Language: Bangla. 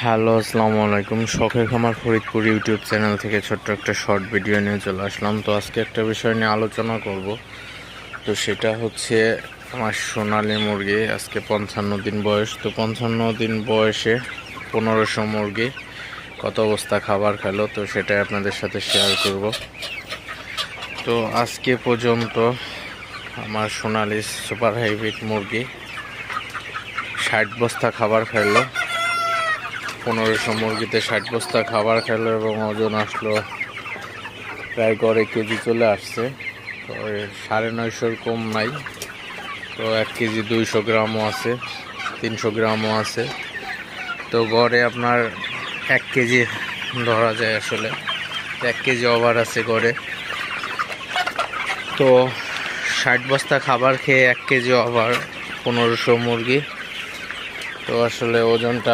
হ্যালো, আসসালামু আলাইকুম। শখের খামার ফরিদপুর ইউটিউব চ্যানেল থেকে ছোট্ট একটা শর্ট ভিডিও নিয়ে চলে আসলাম। তো আজকে একটা বিষয় নিয়ে আলোচনা করব। তো সেটা হচ্ছে আমার সোনালী মুরগি। আজকে 55 দিন বয়স। তো 55 দিন বয়সে 1500 মুরগি কত অবস্থা খাবার খেলো, তো সেটাই আপনাদের সাথে শেয়ার করব। তো আজকে পর্যন্ত আমার সোনালী সুপার হাইব্রিড মুরগি 60 বস্তা খাবার খাইলো। 1500 মুরগিতে 60 বস্তা খাবার খেলো এবং ওজন আসলো প্রায় গড়ে কেজি চলে আসছে। তো 950-র কম নাই। তো 1 কেজি 200 গ্রামও আছে, 300 গ্রামও আছে। তো গড়ে আপনার 1 কেজি ধরা যায় আসলে। 1 কেজি ওভার আছে গড়ে। তো 60 বস্তা খাবার খেয়ে 1 কেজি ওভার 1500 মুরগি। তো আসলে ওজনটা